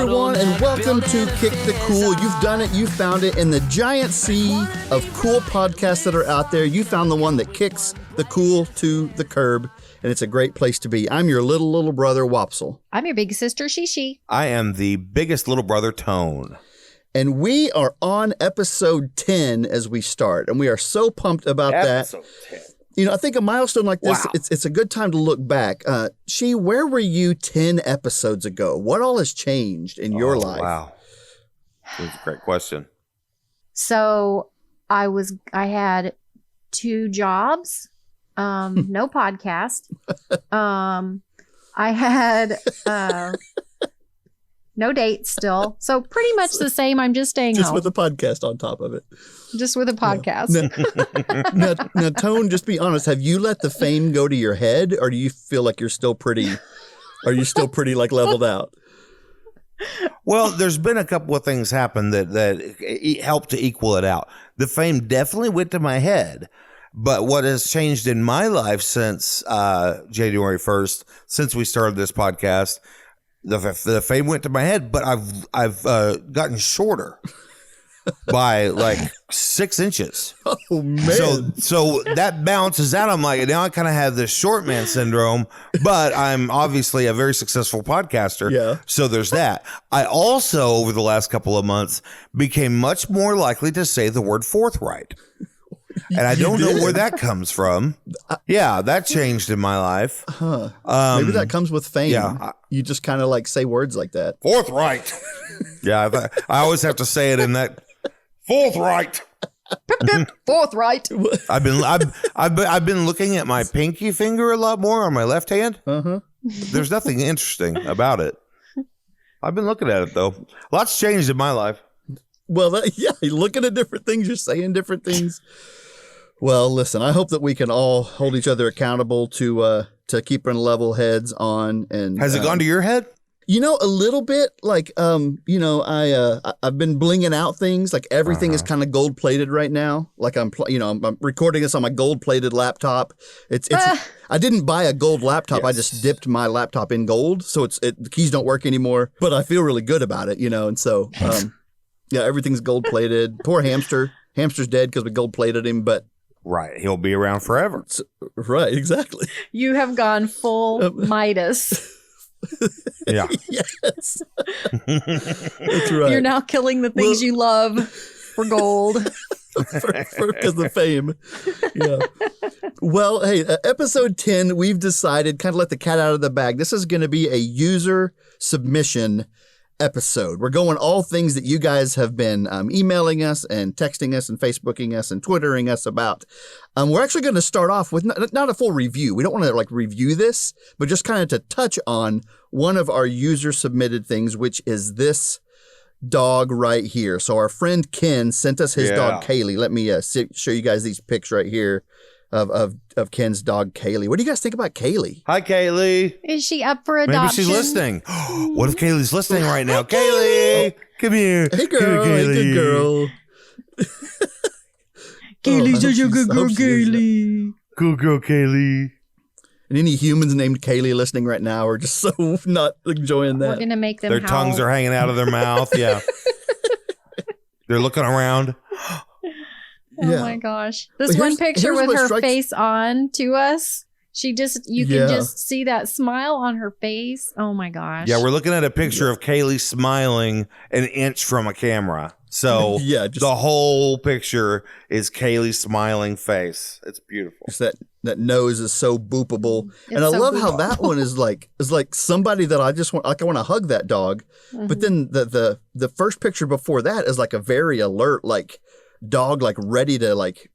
everyone, and welcome to Kick the Cool. You've done it. You found it. In the giant sea of cool podcasts that are out there, you found the one that kicks the cool to the curb, and it's a great place to be. I'm your little brother, Wopsle. I'm your big sister, Shishi. I am the biggest little brother, Tone. And we are on episode 10 as we start, and we are so pumped about Episode that. 10. You know, I think a milestone like this, Wow. it's a good time to look back. Where were you 10 episodes ago? What all has changed in your life? Wow. That's a great question. So I had 2 jobs, no podcast. I had no dates still. So pretty much the same. I'm just staying Just home. with a podcast on top of it. Just with a podcast. Now, Tone, just be honest. Have you let the fame go to your head, or do you feel like you're still pretty? Are you still pretty like leveled out? Well, there's been a couple of things happen that helped to equal it out. The fame definitely went to my head, but what has changed in my life since January 1st, since we started this podcast, the fame went to my head, but I've gotten shorter by like 6 inches. Oh man! So that balances out. I'm like, now I kind of have this short man syndrome, but I'm obviously a very successful podcaster. Yeah. So there's that. I also, over the last couple of months, became much more likely to say the word forthright. And I don't know where that comes from. Yeah, that changed in my life. Huh. Maybe that comes with fame. Yeah. You just kind of like say words like that. Forthright. Yeah, I always have to say it in that forthright. Forthright. I've been looking at my pinky finger a lot more on my left hand. Uh-huh. There's nothing interesting about it. I've been looking at it though. Lots changed in my life. Well, you're looking at different things. You're saying different things. Well, listen, I hope that we can all hold each other accountable to keeping level heads on. And Has it gone to your head? You know, a little bit. Like, I've been blinging out things. Like everything is kind of gold plated right now. Like I'm recording this on my gold plated laptop. It's. I didn't buy a gold laptop. Yes. I just dipped my laptop in gold, so the keys don't work anymore. But I feel really good about it, and so yeah, everything's gold plated. Poor hamster. Hamster's dead because we gold plated him, but. Right. He'll be around forever. Right, exactly. You have gone full Midas. Yeah. Yes. That's right. You're now killing the things you love for gold. Because of fame. Yeah. Well, hey, episode 10, we've decided, kind of let the cat out of the bag. This is going to be a user submission episode. We're going all things that you guys have been emailing us and texting us and Facebooking us and Twittering us about. We're actually going to start off with not a full review. We don't want to review this, but just kind of to touch on one of our user submitted things, which is this dog right here. So our friend Ken sent us his dog Kaylee. Let me show you guys these pics right here of Ken's dog Kaylee. What do you guys think about Kaylee? Hi, Kaylee. Is she up for adoption? Maybe she's listening. What if Kaylee's listening right now? Kaylee, come here. Hey girl, Come here, hey, good girl. Kaylee's such a good girl, Kaylee. Good girl, Kaylee. And any humans named Kaylee listening right now are just so not enjoying We're that. going to make them Their howl. tongues are hanging out of their mouth. Yeah. They're looking around. Oh Yeah. my gosh. This But one picture here's with what her strikes- face on to us. You Yeah. can just see that smile on her face. Oh my gosh. Yeah, we're looking at a picture of Kaylee smiling an inch from a camera. So Yeah, just- the whole picture is Kaylee's smiling face. It's beautiful. Just that nose is so boopable. It's And I so love how boopable. that one is like somebody that I just want, like I want to hug that dog. Mm-hmm. But then the first picture before that is like a very alert, like dog, like ready to like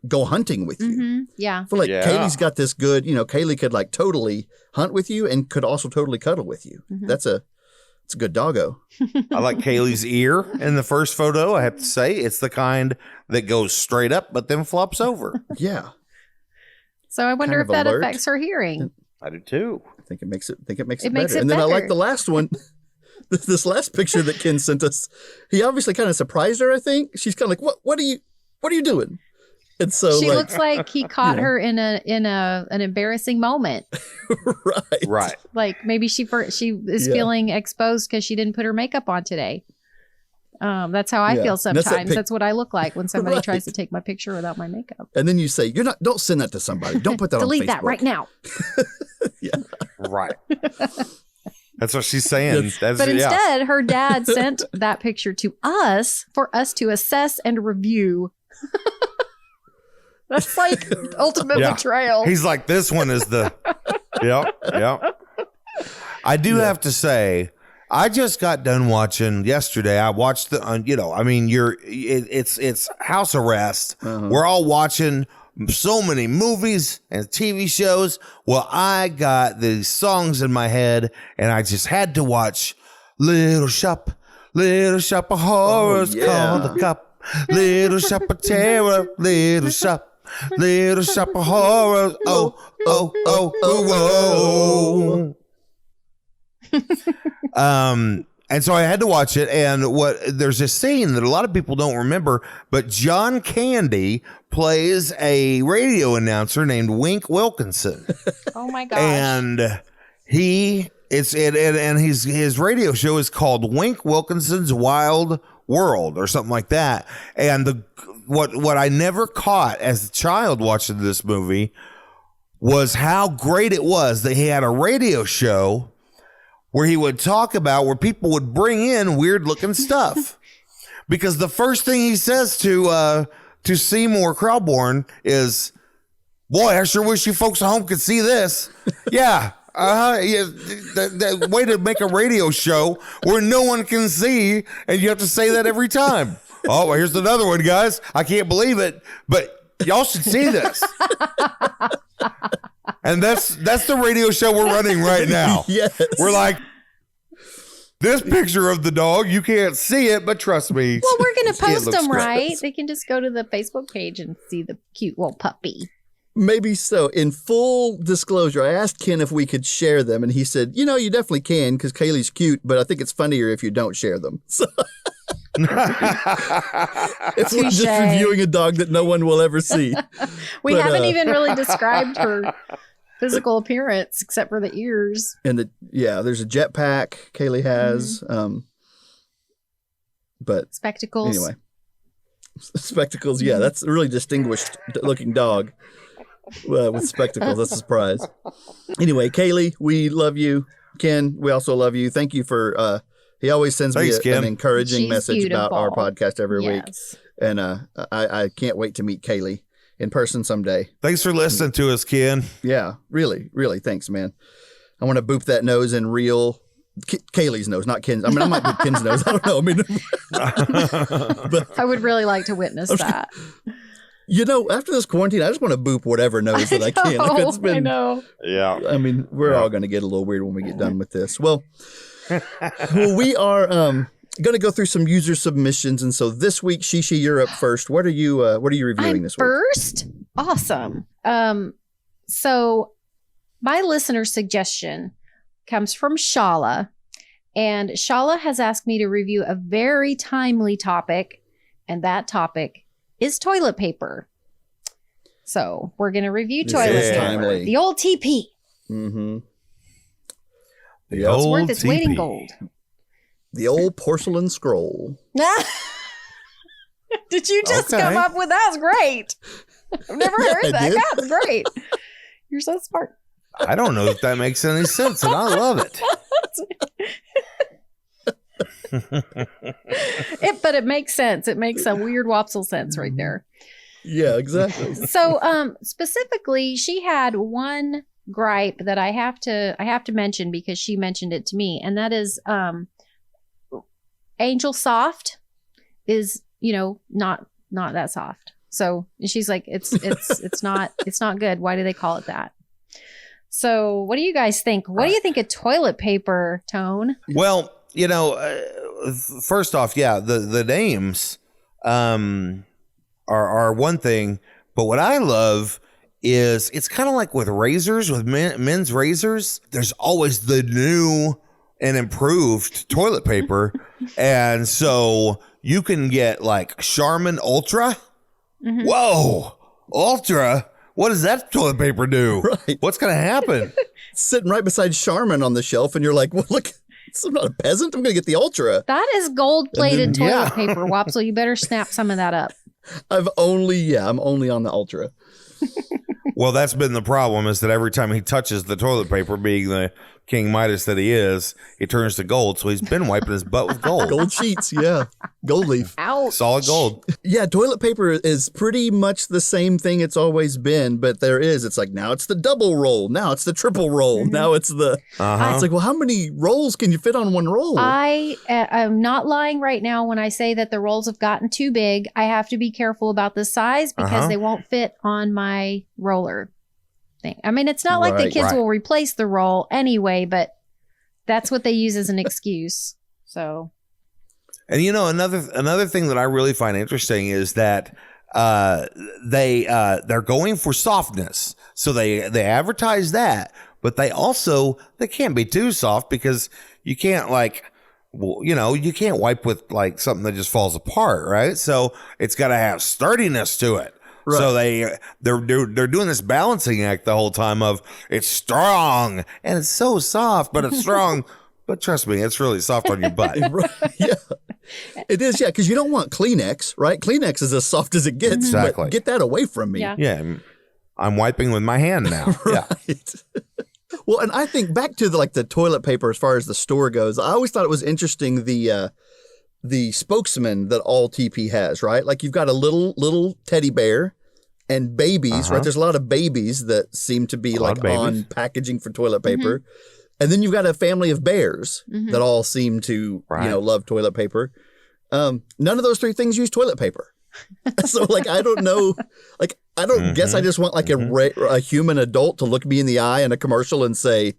go hunting with you. Mm-hmm. Yeah. I feel like Yeah. Kaylee's got this good, Kaylee could like totally hunt with you and could also totally cuddle with you. Mhm. It's a good doggo. I like Kaylee's ear in the first photo. I have to say, it's the kind that goes straight up but then flops over. Yeah. So I wonder Kind if of that alert. affects her hearing. I do too. I think it makes it It makes better. it And then I like better. the last one. This last picture that Ken sent us. He obviously kind of surprised her, I think. She's kind of like, What are you doing? And so she looks like he caught her in an embarrassing moment. Right. Like maybe she is feeling exposed because she didn't put her makeup on today. That's how I feel sometimes. That's what I look like when somebody tries to take my picture without my makeup. And then you say, don't send that to somebody. Don't put that on Facebook. Delete that right now. Yeah. Right. That's what she's saying. But instead, her dad sent that picture to us for us to assess and review. That's like ultimate betrayal. He's like, this one is the... Yep. I do have to say, I just got done watching yesterday. I watched it's house arrest. Uh-huh. We're all watching so many movies and TV shows. Well, I got these songs in my head and I just had to watch Little Shop of Horrors called the Cup. Little Shop of Terror, Little Shop of Horrors. Oh. And so I had to watch it, and there's a scene that a lot of people don't remember, but John Candy plays a radio announcer named Wink Wilkinson. Oh my gosh. And his radio show is called Wink Wilkinson's Wild World or something like that. And what I never caught as a child watching this movie was how great it was that he had a radio show where he would talk about where people would bring in weird looking stuff. Because the first thing he says to Seymour Krelborn is, boy, I sure wish you folks at home could see this. Yeah. The way to make a radio show where no one can see, and you have to say that every time. Oh, well, here's another one, guys. I can't believe it, but y'all should see this. And that's the radio show we're running right now. Yes. We're like, this picture of the dog, you can't see it, but trust me. Well, we're going to post them, right? They can just go to the Facebook page and see the cute little puppy. Maybe so. In full disclosure, I asked Ken if we could share them, and he said, you definitely can because Kaylee's cute, but I think it's funnier if you don't share them. So it's like just reviewing a dog that no one will ever see. We haven't even really described her physical appearance except for the ears. And there's a jetpack Kaylee has. But spectacles. Anyway. Spectacles, yeah, that's a really distinguished looking dog. With spectacles, that's a surprise. Anyway, Kaylee, we love you. Ken, we also love you. Thank you for he always sends me an encouraging message about our podcast every week. And I can't wait to meet Kaylee in person someday. Thanks for listening to us, Ken. Yeah, really, really. Thanks, man. I want to boop that nose in real Kaylee's nose, not Ken's. I mean, I might boop Ken's nose. I don't know. I mean, but I would really like to witness that. After this quarantine, I just want to boop whatever nose that I can. I know. Yeah. I mean, we're all going to get a little weird when we get done with this. Well, we are going to go through some user submissions, and so this week, Shishi, you're up first. What are you reviewing this week? First, awesome. So my listener suggestion comes from Shala, and Shala has asked me to review a very timely topic, and that topic is toilet paper. So we're going to review toilet paper. Timely. The old TP. Mm-hmm. It's worth its weight in gold. The old porcelain scroll. Did you just come up with that? Was great. I've never heard that. That's great. You're so smart. I don't know if that makes any sense, and I love it. But it makes sense. It makes some weird wopsle sense right there. Yeah, exactly. So specifically, she had one gripe that I have to mention because she mentioned it to me, and that is Angel Soft is not that soft. So she's like, it's not good. Why do they call it that? So what do you guys think? What do you think of toilet paper, Tone? Well, first off, the names are one thing, but what I love is it's kind of like with razors, with men's razors. There's always the new and improved toilet paper, and so you can get like Charmin Ultra. Mm-hmm. Whoa, Ultra? What does that toilet paper do? Right. What's going to happen? Sitting right beside Charmin on the shelf, and you're like, well, look, I'm not a peasant. I'm going to get the Ultra. That is gold-plated And then- toilet paper, Wopsle. You better snap some of that up. I'm only on the Ultra. Well, that's been the problem, is that every time he touches the toilet paper, being the King Midas that he is, it turns to gold. So he's been wiping his butt with gold. Gold sheets, yeah. Gold leaf. Ouch. Solid gold. Yeah, toilet paper is pretty much the same thing it's always been, but it's like, now it's the double roll. Now it's the triple roll. Mm-hmm. Now it's the, it's like, well, how many rolls can you fit on one roll? I am not lying right now when I say that the rolls have gotten too big. I have to be careful about the size because they won't fit on my roller thing. I mean, it's not like the kids will replace the roll anyway, but that's what they use as an excuse. So, and another thing that I really find interesting is that they're going for softness, so they advertise that, but they can't be too soft because you can't you can't wipe with like something that just falls apart, right? So it's got to have sturdiness to it. Right. So they're doing this balancing act the whole time of it's strong and it's so soft, but it's strong. But trust me, it's really soft on your butt. Right, yeah. It is, yeah, because you don't want Kleenex, right? Kleenex is as soft as it gets. Exactly. But get that away from me. Yeah. I'm wiping with my hand now. Right. Yeah. Well, and I think back to the toilet paper as far as the store goes, I always thought it was interesting the spokesman that all TP has, right? Like you've got a little teddy bear and babies, right? There's a lot of babies that seem to be like on packaging for toilet paper. And then you've got a family of bears that all seem to, love toilet paper. None of those three things use toilet paper. So I don't know, I don't guess I just want a human adult to look me in the eye in a commercial and say,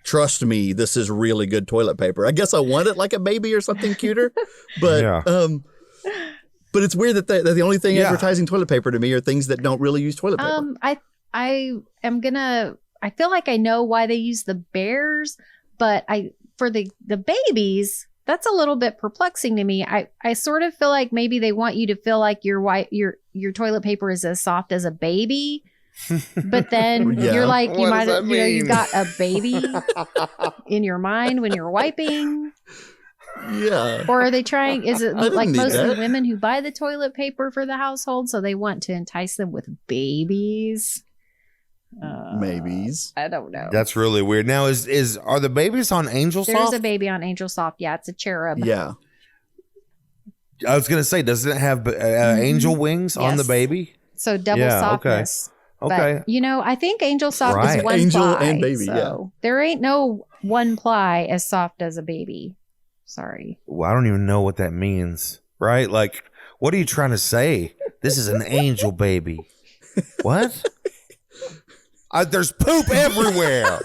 trust me, this is really good toilet paper. I guess I want it like a baby or something cuter, but but it's weird that the only thing advertising toilet paper to me are things that don't really use toilet paper. I feel like I know why they use the bears, but for the babies, that's a little bit perplexing to me. I sort of feel like maybe they want you to feel like your toilet paper is as soft as a baby. But then you're like, you got a baby in your mind when you're wiping. Yeah. Or are they trying, is it like mostly women who buy the toilet paper for the household, so they want to entice them with babies? Maybes. I don't know. That's really weird. Now, are the babies on Angel Soft? There's a baby on Angel Soft. Yeah, it's a cherub. Yeah. I was going to say, does it have angel wings on the baby? So double softness. Okay. But, I think Angel Soft is one Angel ply. and baby, so there ain't no one ply as soft as a baby. Sorry. Well, I don't even know what that means, right? Like, what are you trying to say? This is an angel baby. What? There's poop everywhere.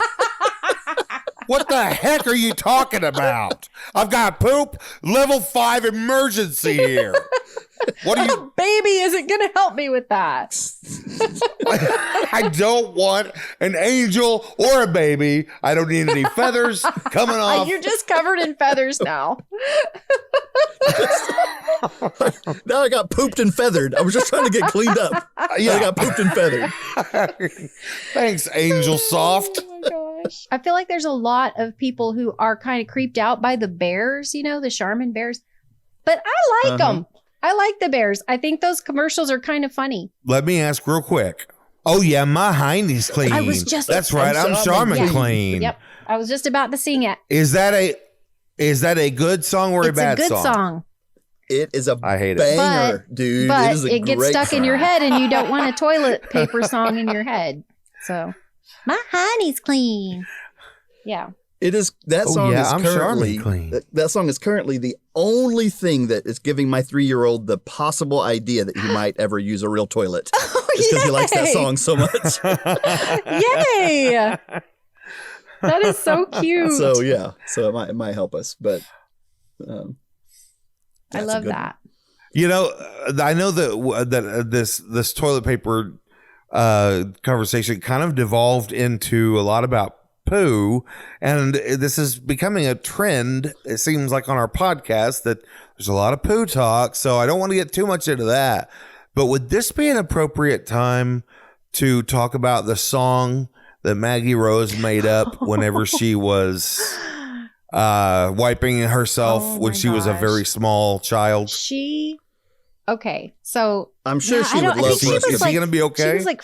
What the heck are you talking about? I've got poop, level 5 emergency here. What are you? Baby isn't going to help me with that. I don't want an angel or a baby. I don't need any feathers coming off. You're just covered in feathers now. Now I got pooped and feathered. I was just trying to get cleaned up. Yeah, I got pooped and feathered. Thanks, Angel Soft. Oh my gosh. I feel like there's a lot of people who are kind of creeped out by the bears, the Charmin bears. But I like them. I like the bears. I think those commercials are kind of funny. Let me ask real quick. Oh, yeah, my hiney's clean. I was just... That's right. I'm Charmin clean. Yep. I was just about to sing it. Is that a good song or a bad song? It's a good song. It is a I hate it. banger, dude. But it is a it gets great stuck in your head and you don't want a toilet paper song in your head. So, my honey's clean. Yeah. It is that song is I'm currently clean. that song is currently the only thing that is giving my 3-year-old the possible idea that he might ever use a real toilet. Because he likes that song so much. Yay! That is so cute. So it might help us, but I love that. I know that this toilet paper conversation kind of devolved into a lot about poo, and this is becoming a trend. It seems like on our podcast that there's a lot of poo talk, so I don't want to get too much into that. But would this be an appropriate time to talk about the song that Maggie Rose made up whenever she was wiping herself when she was a very small child? Okay, so I'm sure she would love Is he going to be okay? She was like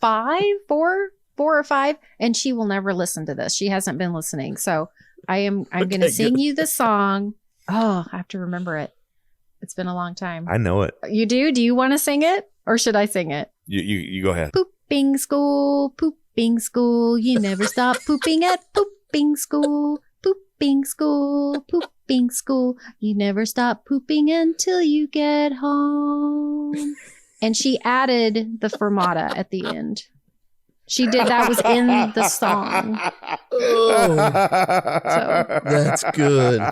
4 or 5, and she will never listen to this. She hasn't been listening, so I'm going to sing you the song. Oh, I have to remember it. It's been a long time. I know it. You do? Do you want to sing it, or should I sing it? You go ahead. Pooping school, you never stop pooping at pooping school, pooping school, pooping school. You never stop pooping until you get home. And she added the fermata at the end. She did. That was in the song. Oh, So that's good.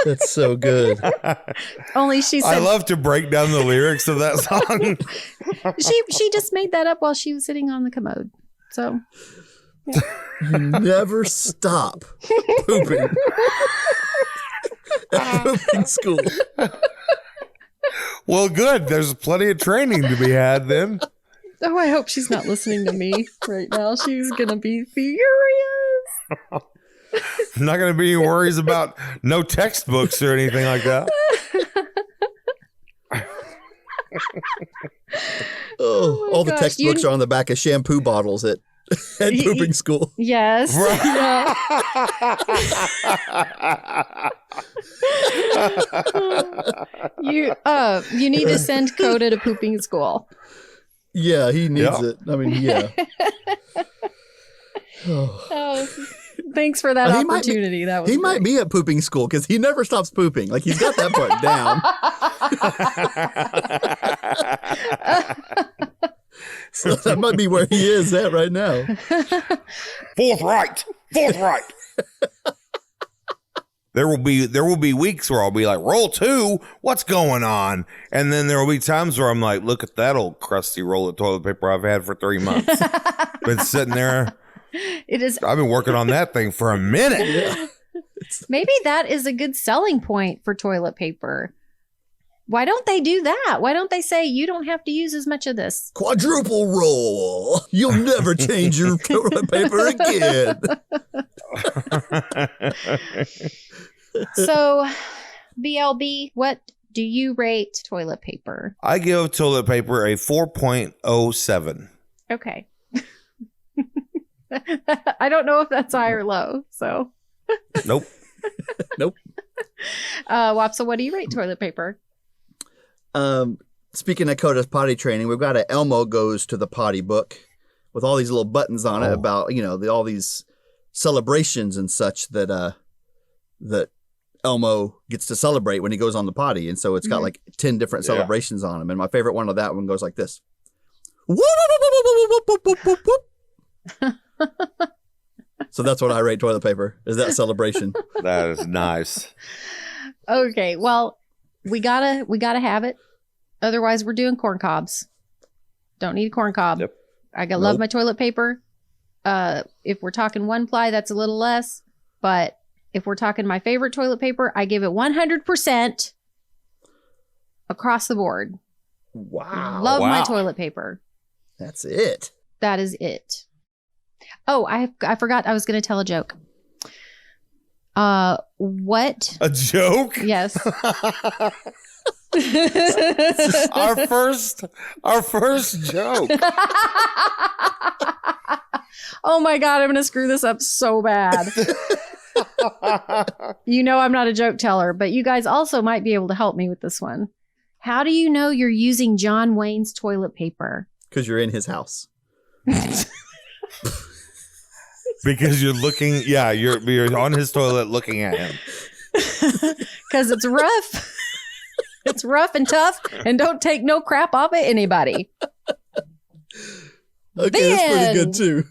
That's so good. only she I said love to break down the lyrics of that song. she just made that up while she was sitting on the commode. So You never stop pooping at pooping school. Well, good. There's plenty of training to be had then. oh, I hope she's not listening to me right now. She's gonna be furious. Not going to be any worries about no textbooks or anything like that. All the gosh, textbooks are on the back of shampoo bottles at pooping school. Yes. Yeah. You need to send Coda to pooping school. Yeah, he needs it. I mean, yeah. Oh, thanks for that opportunity. That was he great. might be at pooping school because he never stops pooping. Like he's got that part down. So that might be where he is at right now. Fourth right. There will be weeks where I'll be like, roll 2, what's going on? And then there will be times where I'm like, look at that old crusty roll of toilet paper I've had for 3 months. Been sitting there. It is. I've been working on that thing for a minute. Yeah. Maybe that is a good selling point for toilet paper. Why don't they do that? Why don't they say you don't have to use as much of this? Quadruple roll. You'll never change your toilet paper again. So, BLB, what do you rate toilet paper? I give toilet paper a 4.07. Okay. I don't know if that's high or low, so. Nope. Nope. Wapsa, what do you rate toilet paper? Speaking of Coda's potty training, we've got an Elmo Goes to the Potty book with all these little buttons on it about, all these celebrations and such that Elmo gets to celebrate when he goes on the potty. And so it's got like 10 different celebrations on them. And my favorite one of that one goes like this. So that's what I rate toilet paper, is that celebration. That is nice. Okay, well, we gotta have it. Otherwise, we're doing corn cobs. Don't need a corn cob. Yep. Love my toilet paper. If we're talking 1-ply, that's a little less. But if we're talking my favorite toilet paper, I give it 100% across the board. Wow. Love my toilet paper. That's it. That is it. Oh, I forgot I was going to tell a joke. What? A joke? Yes. our first joke. Oh my God, I'm going to screw this up so bad. I'm not a joke teller, but you guys also might be able to help me with this one. How do you know you're using John Wayne's toilet paper? Because you're in his house. Because you're looking, you're on his toilet looking at him. Because it's rough. It's rough and tough, and don't take no crap off of anybody. Okay, that's pretty good too.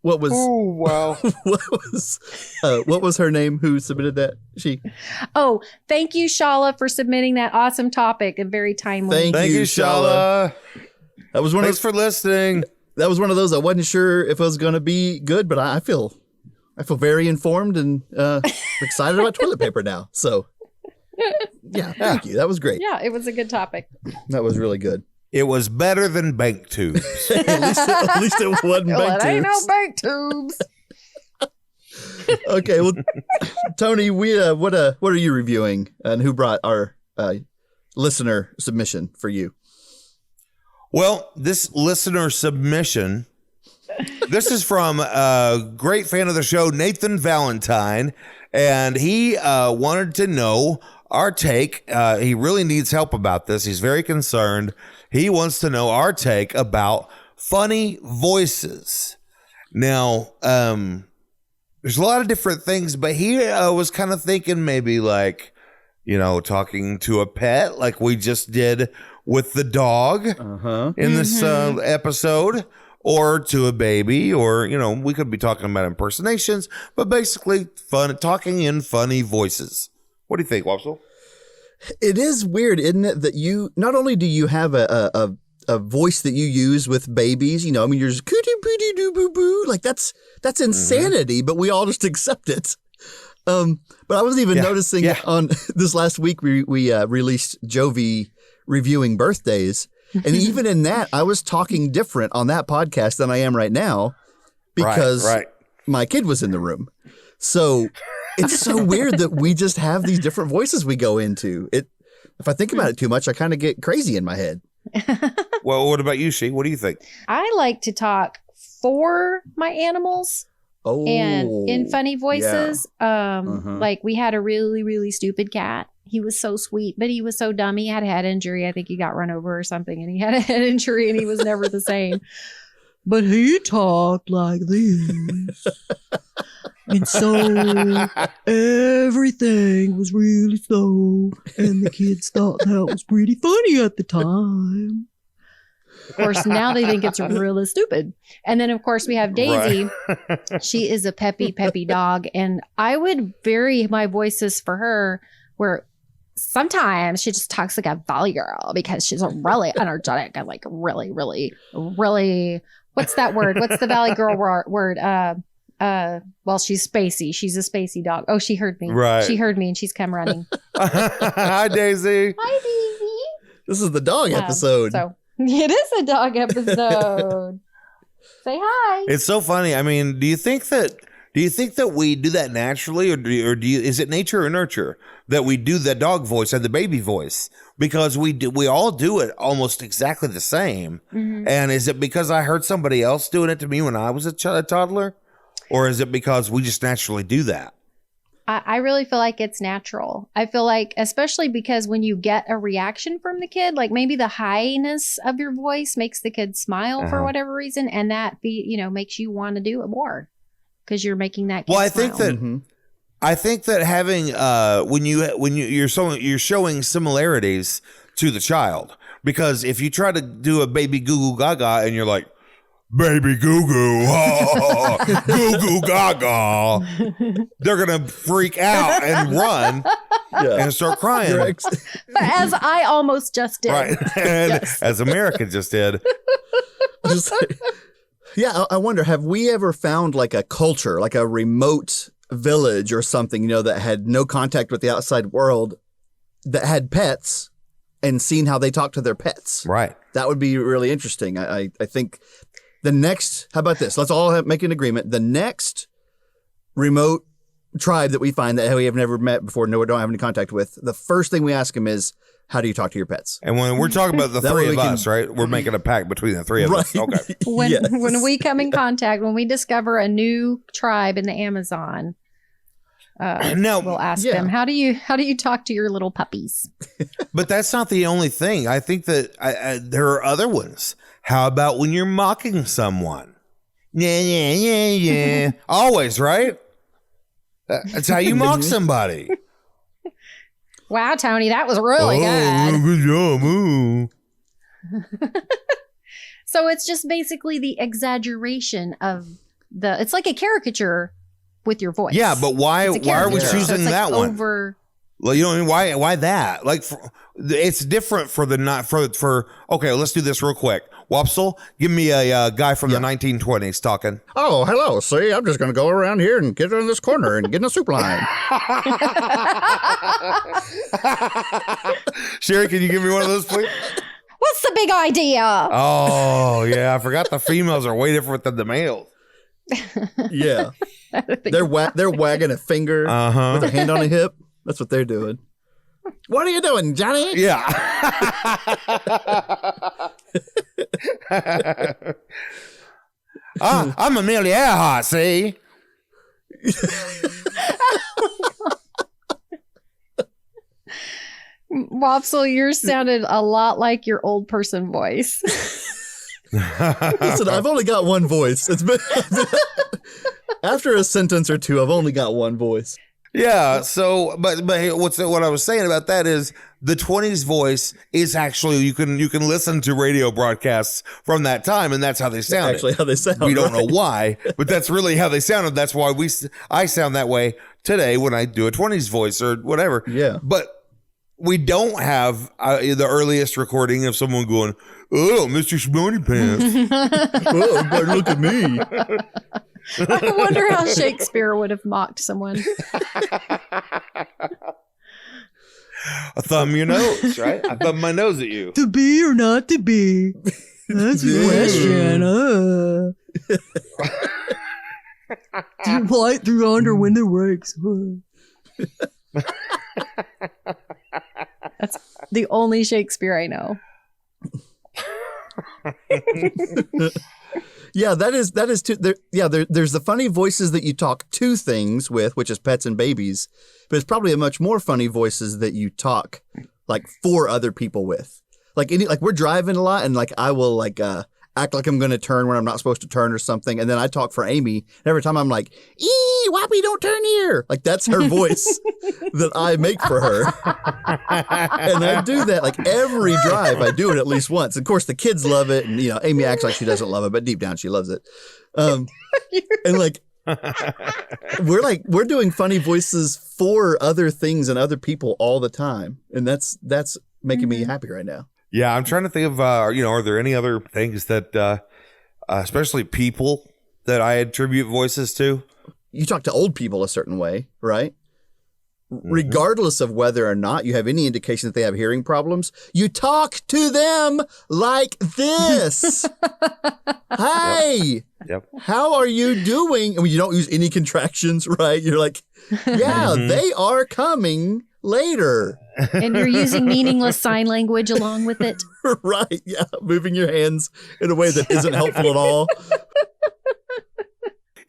What was? Oh wow! What was her name? Who submitted that? She. Oh, thank you, Shala, for submitting that awesome topic and very timely. Thank you, Shala. That was one. Thanks for listening. That was one of those I wasn't sure if it was going to be good, but I feel I feel very informed and excited about toilet paper now. So, yeah, thank you. That was great. Yeah, it was a good topic. That was really good. It was better than bank tubes. at least it wasn't bank It ain't no tubes. bank tubes. Okay, well, Tony, what are you reviewing, and who brought our listener submission for you? Well, this listener submission, this is from a great fan of the show, Nathan Valentine, and he wanted to know our take. He really needs help about this. He's very concerned. He wants to know our take about funny voices. Now, there's a lot of different things, but he was kind of thinking maybe like, talking to a pet like we just did with the dog in this episode, or to a baby, or, we could be talking about impersonations, but basically talking in funny voices. What do you think, Wopsle? It is weird, isn't it, that you not only do you have a voice that you use with babies, you're just cootie booty doo boo boo, like that's insanity, but we all just accept it. But I wasn't even noticing on this last week we released Jovi reviewing birthdays, and even in that I was talking different on that podcast than I am right now because my kid was in the room. So it's so weird that we just have these different voices we go into. If I think about it too much, I kind of get crazy in my head. Well, what about you, She? What do you think? I like to talk for my animals and in funny voices. Like we had a really, really stupid cat. He was so sweet, but he was so dumb. He had a head injury. I think he got run over or something, and he had a head injury, and he was never the same. But he talked like this. And so everything was really slow, and the kids thought that was pretty funny at the time. Of course, now they think it's really stupid. And then, of course, we have Daisy. Right. She is a peppy dog, and I would vary my voices for her where sometimes she just talks like a valley girl because she's really energetic and like really, really, really. What's that word? What's the valley girl word? Well, she's spacey. She's a spacey dog. Oh, she heard me. Right. She heard me and she's come running. Hi, Daisy. Hi, Daisy. This is the dog episode. So it is a dog episode. Say hi. It's so funny. I mean, do you think that we do that naturally, or do you, is it nature or nurture that we do the dog voice and the baby voice? Because we all do it almost exactly the same. Mm-hmm. And is it because I heard somebody else doing it to me when I was a toddler? Or is it because we just naturally do that? I really feel like it's natural. I feel like, especially because when you get a reaction from the kid, like maybe the highness of your voice makes the kid smile for whatever reason, and that makes you want to do it more because you're making that kid smile. I think that having when you're showing similarities to the child, because if you try to do a baby goo goo gaga and you're like, baby goo goo, goo goo gaga, they're gonna freak out and run and start crying. But as I almost just did, right? And as America just did. I wonder, have we ever found like a culture, like a remote village or something, that had no contact with the outside world, that had pets, and seen how they talk to their pets? Right. That would be really interesting. I think the next, how about this? Let's all make an agreement. The next remote tribe that we find that we have never met before, don't have any contact with, the first thing we ask them is, how do you talk to your pets? And when we're talking about the three of us, right? We're making a pact between the three of us. Okay. When we come in contact, when we discover a new tribe in the Amazon, we'll ask them, how do you talk to your little puppies? But that's not the only thing. I think that there are other ones. How about when you're mocking someone? Yeah. Always, right? That's how you mock somebody. Wow, Tony, that was really good. Good job. So it's just basically the exaggeration of it's like a caricature with your voice. Yeah, but why are we choosing that one? Well, you know what I mean? Why that? Like, it's different for okay, let's do this real quick. Wopsle, give me a guy from the 1920s talking. Oh, hello. See, I'm just going to go around here and get in this corner and get in a soup line. Sherry, can you give me one of those, please? What's the big idea? Oh, yeah. I forgot the females are way different than the males. Yeah. They're wagging a finger with a hand on a hip. That's what they're doing. What are you doing, Johnny? Yeah. I'm Amelia Earhart, see? Wopsle, yours sounded a lot like your old person voice. Listen, I've only got one voice. It's been after a sentence or two, I've only got one voice. Yeah. So, but what I was saying about that is the 20s voice is actually you can listen to radio broadcasts from that time, and that's how they sound. Actually, how they sound. We don't know why, but that's really how they sounded. That's why I sound that way today when I do a 20s voice or whatever. Yeah. But we don't have the earliest recording of someone going, "Oh, Mr. Schmony Pants." Oh, but look at me. I wonder how Shakespeare would have mocked someone. I thumb your nose, right? I thumb my nose at you. To be or not to be? That's the question. To fly through under when the works. That's the only Shakespeare I know. Yeah, that is too. There's the funny voices that you talk to things with, which is pets and babies, but it's probably a much more funny voices that you talk like for other people with. Like we're driving a lot, and like I will act like I'm going to turn when I'm not supposed to turn or something, and then I talk for Amy. And every time I'm like, "Ee, Whoppy, don't turn here!" Like that's her voice that I make for her, and I do that like every drive. I do it at least once. Of course, the kids love it, and Amy acts like she doesn't love it, but deep down she loves it. And like we're doing funny voices for other things and other people all the time, and that's making me happy right now. Yeah, I'm trying to think of, are there any other things that, especially people that I attribute voices to? You talk to old people a certain way, right? Mm-hmm. Regardless of whether or not you have any indication that they have hearing problems, you talk to them like this. Hey, how are you doing? I mean, you don't use any contractions, right? You're like, yeah, they are coming later. And you're using meaningless sign language along with it. Right. Yeah. Moving your hands in a way that isn't helpful at all.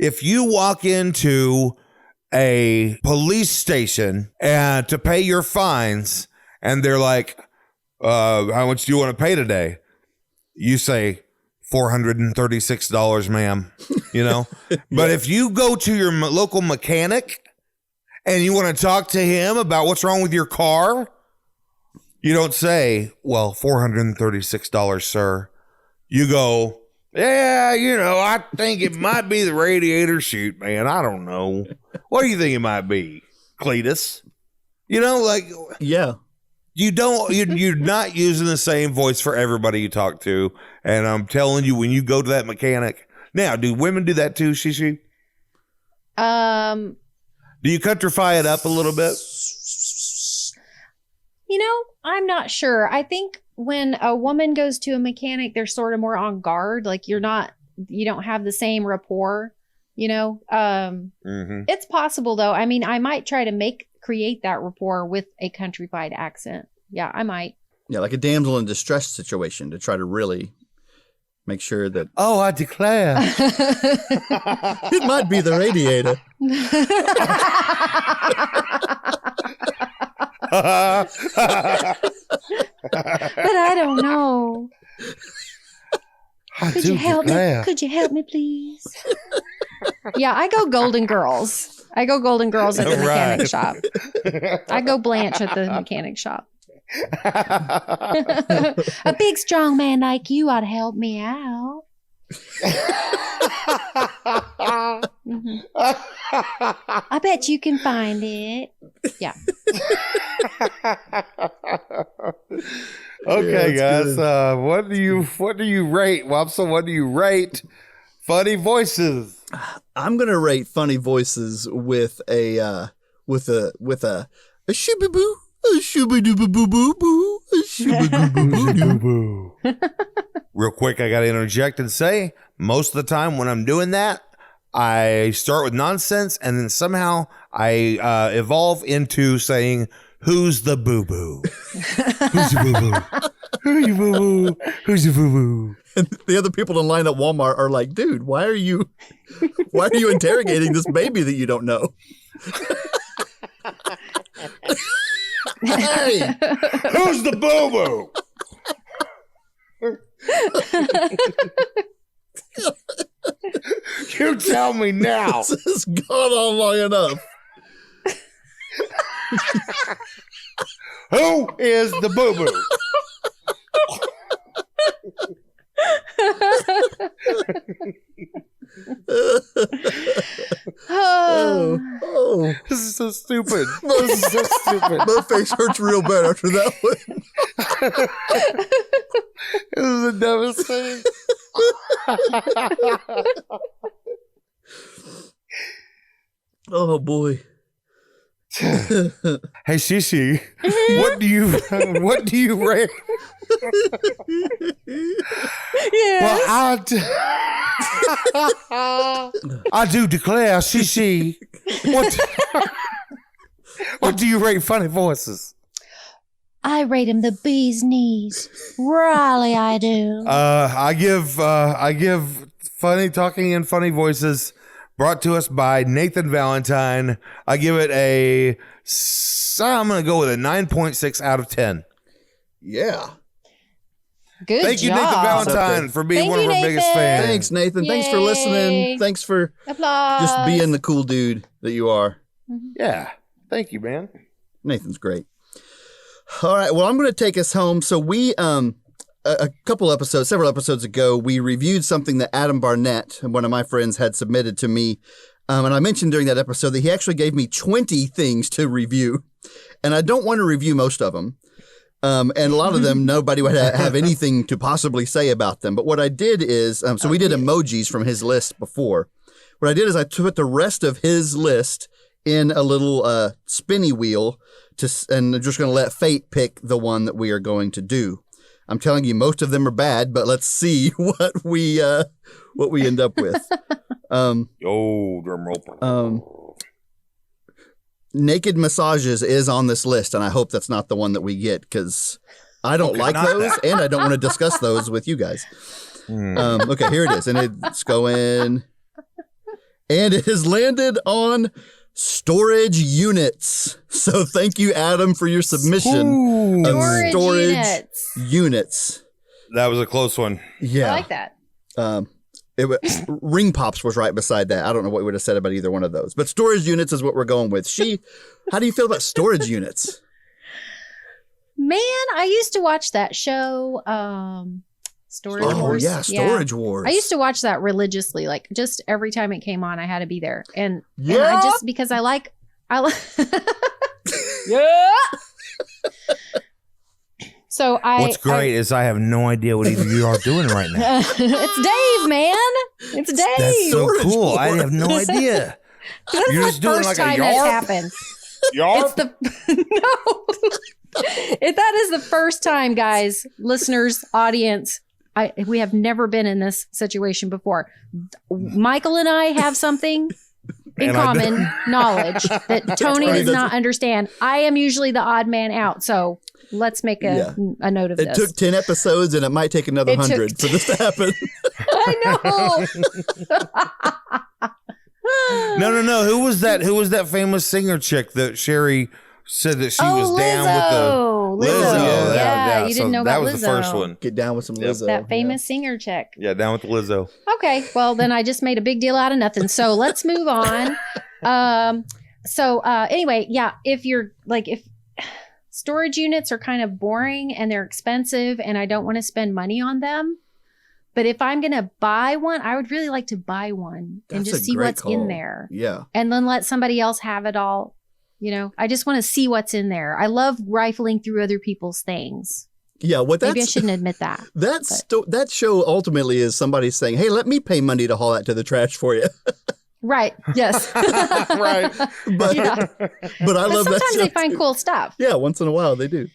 If you walk into a police station and to pay your fines and they're like, how much do you want to pay today? You say $436, ma'am, But if you go to your local mechanic and you want to talk to him about what's wrong with your car, you don't say, well, $436, sir. You go, yeah, I think it might be the radiator shoot, man. I don't know. What do you think it might be, Cletus? Yeah. You're not using the same voice for everybody you talk to. And I'm telling you, when you go to that mechanic, now, do women do that too, Shishi? Do you countrify it up a little bit? I'm not sure. I think when a woman goes to a mechanic, they're sort of more on guard. Like you don't have the same rapport, It's possible though. I mean, I might try to create that rapport with a countrified accent. Yeah, I might. Yeah, like a damsel in distress situation to try to really make sure that. Oh, I declare. It might be the radiator. But I don't know. Could you help me? Could you help me, please? Yeah, I go Golden Girls. at the mechanic shop. I go Blanche at the mechanic shop. A big, strong man like you ought to help me out. Mm-hmm. I bet you can find it. Yeah. Okay, Yeah, guys. good. What do you rate, Wopsa? What do you rate funny voices? I'm gonna rate funny voices with a shoo-boo-boo, a shoo-boo-doo-boo-boo-boo, a shoo-boo-boo-boo-boo. Real quick, I got to interject and say, most of the time when I'm doing that, I start with nonsense and then somehow I evolve into saying, "Who's the boo-boo? Who's the boo-boo? Who's the boo-boo? Who's the boo-boo?" And the other people in line at Walmart are like, dude, why are you interrogating this baby that you don't know? Hey, Who's the boo-boo? You tell me now. this has gone on long enough. Who is the boo-boo? Oh, This is so stupid. This is so stupid. my face hurts real bad after that one. This is the dumbest thing. Oh boy. Hey, Shishi, what do you rate? Well, I do declare, Shishi. What do you rate funny voices? I rate him the bee's knees. Riley, I do. I give funny talking and funny voices brought to us by Nathan Valentine. I give it I'm going to go with a 9.6 out of 10. Yeah. Good Thank you, job. Nathan Valentine, for being Thank one of you, our biggest Nathan. fans. Thanks, Nathan. Thanks for listening. Yay. Thanks for Applause. just being the cool dude that you are. Yeah. Thank you, man. Nathan's great. All right. Well, I'm going to take us home. So we, several episodes ago, we reviewed something that Adam Barnett, one of my friends, had submitted to me. And I mentioned during that episode that he actually gave me 20 things to review. And I don't want to review most of them. And a lot of them, nobody would have anything to possibly say about them. But what I did is, so we did emojis from his list before. What I did is I put the rest of his list in a little spinny wheel, and I'm just going to let fate pick the one that we are going to do. I'm telling you, most of them are bad, but let's see what we end up with. Oh, drum roll. Naked massages is on this list, and I hope that's not the one that we get because I don't like those, and I don't want to discuss those with you guys. Okay, here it is, and it's going, and it has landed on storage units. So thank you, Adam, for your submission of storage units. That was a close one. Yeah, I like that. Ring Pops was right beside that. I don't know what we would have said about either one of those, but storage units is what we're going with. How do you feel about storage units? Man, I used to watch that show, Storage Wars. Oh yeah, Storage Wars. I used to watch that religiously, like just every time it came on, I had to be there. And Yeah. I just because I like Yeah. So What's great is I have no idea what either of you are doing right now. It's Dave, man. It's Dave. That's so Storage cool. Wars. I have no idea. That's You're the just doing first like a time that's yarp? happened. Yarp? It's the no. That is the first time, guys, listeners, audience. We have never been in this situation before. Michael and I have something in common knowledge that Tony does not understand. I am usually the odd man out, so let's make a note of It this. took 10 episodes, and it might take another 100 for this to happen. I know. No. Who was that famous singer chick that Sherry said that she was down with the Lizzo. Yeah, you didn't know about that was Lizzo. the first one. Get down with some Lizzo. That famous singer chick. Yeah, down with the Lizzo. Okay, well then I just made a big deal out of nothing. So let's move on. Anyway, yeah, if storage units are kind of boring and they're expensive and I don't want to spend money on them, but if I'm going to buy one, I would really like to buy one and That's just a see great what's call. in there. Yeah. And then let somebody else have it all. You know, I just want to see what's in there. I love rifling through other people's things. Yeah, Maybe I shouldn't admit that. That show ultimately is somebody saying, "Hey, let me pay money to haul that to the trash for you." Right. Yes. Right. But Yeah. but I love that. Sometimes show they find too. cool stuff. Yeah, once in a while they do.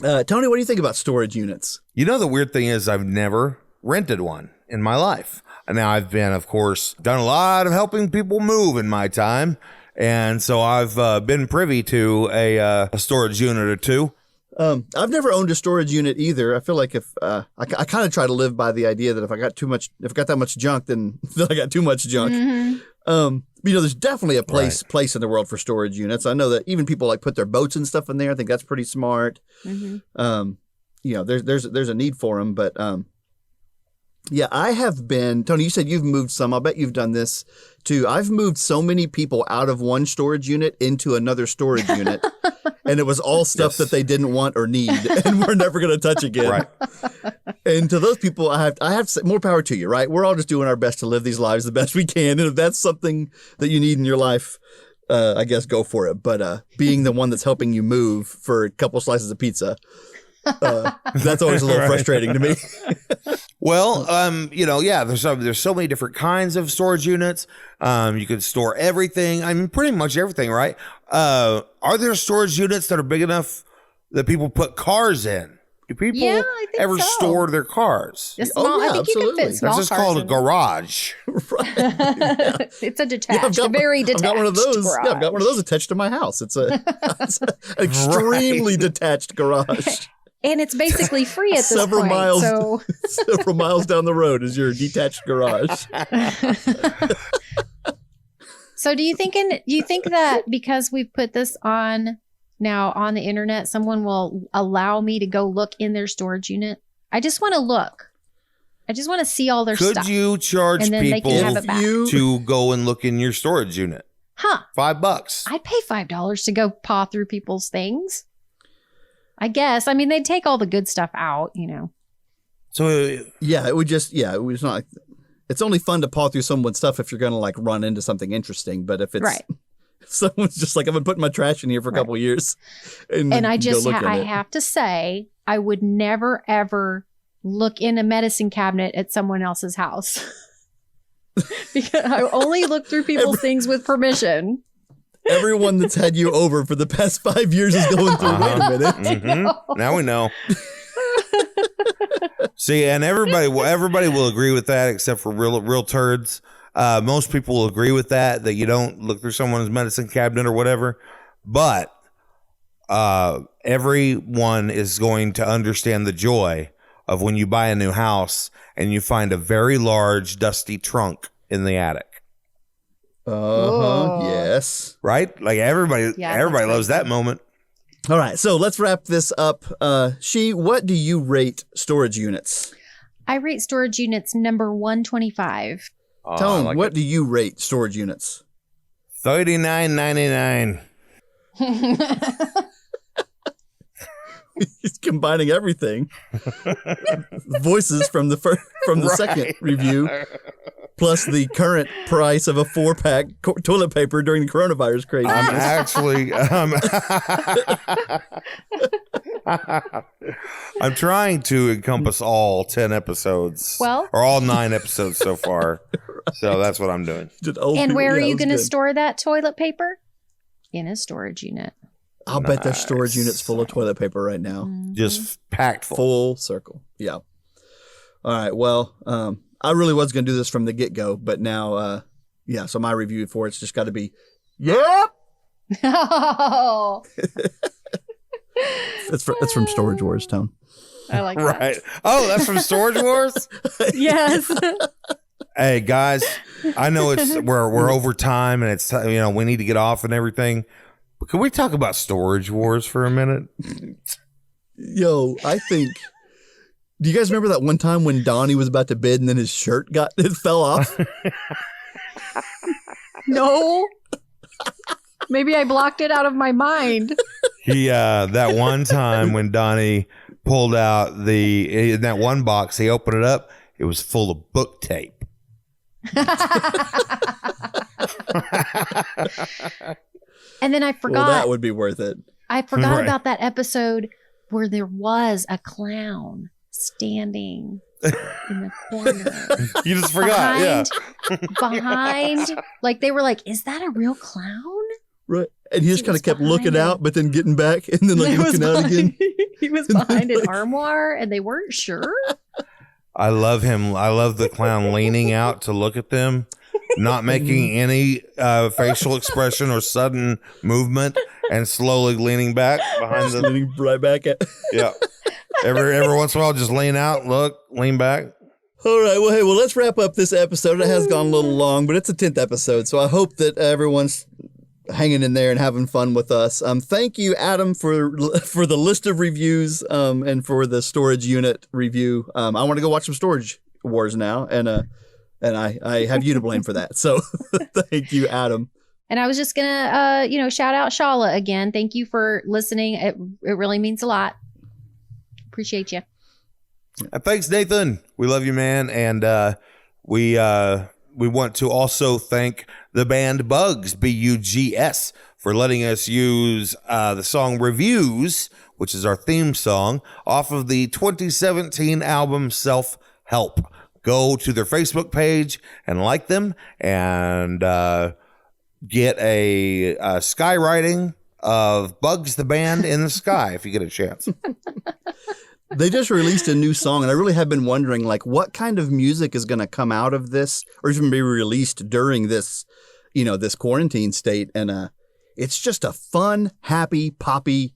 Tony, what do you think about storage units? You know, the weird thing is I've never rented one in my life. And now I've been, of course, done a lot of helping people move in my time. And so I've been privy to a storage unit or two. I've never owned a storage unit either. I feel like if I kind of try to live by the idea that if I got that much junk, then I got too much junk. Mm-hmm. There's definitely a place in the world for storage units. I know that even people like put their boats and stuff in there. I think that's pretty smart. Mm-hmm. There's a need for them, but yeah, I have been. Tony, you said you've moved some. I'll bet you've done this too. I've moved so many people out of one storage unit into another storage unit. And it was all stuff that they didn't want or need and we're never going to touch again. Right. And to those people, I have to say, more power to you, right? We're all just doing our best to live these lives the best we can. And if that's something that you need in your life, I guess go for it. But being the one that's helping you move for a couple slices of pizza, that's always a little frustrating to me. Well, there's so many different kinds of storage units. You could store everything. I mean, pretty much everything, right? Are there storage units that are big enough that people put cars in? Do people I think ever so. store their cars? I think you can absolutely. fit small That's just cars called a in. garage. Right. It's a detached, a very detached. I've got one of those. Garage. Yeah, I've got one of those attached to my house. It's an extremely detached garage. And it's basically free at this Several point. miles. So Several miles down the road is your detached garage. So do you think that because we've put this on now on the internet, someone will allow me to go look in their storage unit? I just want to look. I just want to see all their stuff. Could you charge And then they people can have it back. to go and look in your storage unit? Huh. $5. I'd pay $5 to go paw through people's things. I guess. I mean, they'd take all the good stuff out, So Yeah, it was not like, it's only fun to paw through someone's stuff if you're going to like run into something interesting. But if it's Right. someone's just like, I've been putting my trash in here for a couple of years. And I just, go look in I it. have to say, I would never, ever look in a medicine cabinet at someone else's house. Because I only look through people's things with permission. Everyone that's had you over for the past 5 years is going through, wait a minute. Mhm. Now we know. See, and everybody will agree with that, except for real turds. Most people will agree with that you don't look through someone's medicine cabinet or whatever. But everyone is going to understand the joy of when you buy a new house and you find a very large, dusty trunk in the attic. Whoa. Yes. Right? Like everybody loves that moment. All right, so let's wrap this up. What do you rate storage units? I rate storage units number 125. Tone, what do you rate storage units? $39.99. He's combining everything. Voices from the second review, plus the current price of a 4-pack toilet paper during the coronavirus craziness. I'm trying to encompass all 10 episodes. Well- or all 9 episodes so far. Right. So that's what I'm doing. And where are you going to store that toilet paper? In a storage unit. I'll bet there's storage units full of toilet paper right now. Mm-hmm. Just packed full circle. Yeah. All right. Well, I really was going to do this from the get-go, but now, so my review for it's just got to be, yep. Oh. It's from Storage Wars, Tone. I like that. Right. Oh, that's from Storage Wars? Yes. Hey, guys, I know we're over time and it's we need to get off and everything. But can we talk about Storage Wars for a minute? Yo, I think. Do you guys remember that one time when Donnie was about to bid and then his shirt fell off? No. Maybe I blocked it out of my mind. He that one time when Donnie pulled out in that one box, he opened it up. It was full of book tape. And then I forgot. Well, that would be worth it. I forgot about that episode where there was a clown standing in the corner. You just forgot, behind, like they were like, "Is that a real clown?" Right. And he just kind of kept looking behind out, but then getting back and then like He was looking out again. He was behind an armoire, and they weren't sure. I love him. I love the clown leaning out to look at them, not making any facial expression or sudden movement, and slowly leaning back behind Just the. leaning right back at. Yeah. Every once in a while, just lean out, look, lean back. All right. Well, hey, let's wrap up this episode. It has gone a little long, but it's a 10th episode. So I hope that everyone's hanging in there and having fun with us. Thank you, Adam, for the list of reviews and for the storage unit review. I want to go watch some Storage Wars now, and I have you to blame for that. So thank you, Adam. And I was just gonna, shout out Shala again. Thank you for listening. It really means a lot. Appreciate you. Thanks, Nathan. We love you, man. And we want to also thank the band Bugs, Buggs, for letting us use the song Reviews, which is our theme song, off of the 2017 album Self-Help. Go to their Facebook page and like them, and get a skywriting of Bugs the Band in the sky if you get a chance. They just released a new song, and I really have been wondering, like, what kind of music is going to come out of this, or even be released during this, this quarantine state. And it's just a fun, happy, poppy,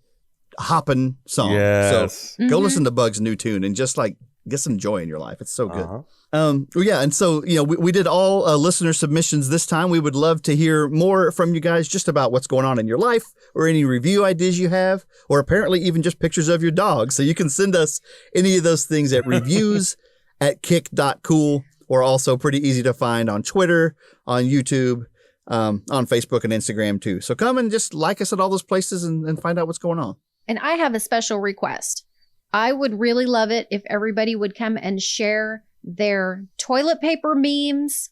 hopping song. Yes. So go listen to Bug's new tune and just like get some joy in your life. It's so good. And so we did all listener submissions this time. We would love to hear more from you guys just about what's going on in your life, or any review ideas you have, or apparently even just pictures of your dog. So you can send us any of those things at reviews@kick.cool, or also pretty easy to find on Twitter, on YouTube, on Facebook and Instagram too. So come and just like us at all those places and find out what's going on. And I have a special request. I would really love it if everybody would come and share their toilet paper memes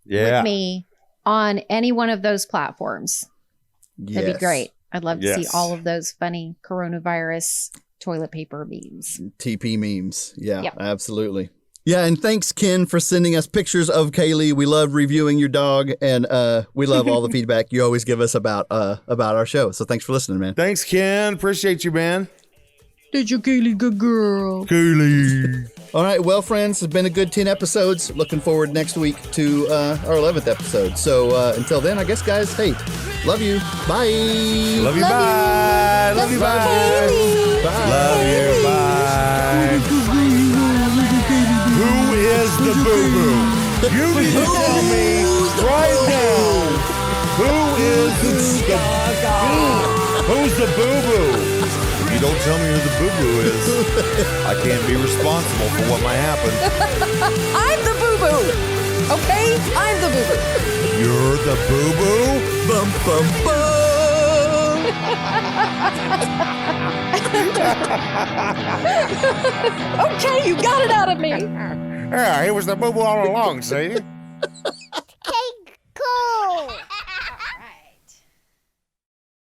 with me on any one of those platforms. That'd be great. I'd love to see all of those funny coronavirus toilet paper memes. TP memes. Yeah, Yep. Absolutely. Yeah, and thanks, Ken, for sending us pictures of Kaylee. We love reviewing your dog, and we love all the feedback you always give us about our show. So thanks for listening, man. Thanks, Ken. Appreciate you, man. Did you, Kaylee? Good girl. Kaylee. All right, well, friends, it's been a good 10 episodes. Looking forward next week to our 11th episode. So until then, I guess, guys, hey, love you. Bye. Love you. Bye. Love you. Bye. Love you. Bye. Who is the boo-boo? You need to tell me right now. Who is the Who's the boo-boo? If you don't tell me who the boo-boo is, I can't be responsible for what might happen. I'm the boo-boo. Okay? I'm the boo-boo. You're the boo-boo? Bum, bum, bum. Okay, you got it out of me. Yeah, he was the boo-boo all along, see?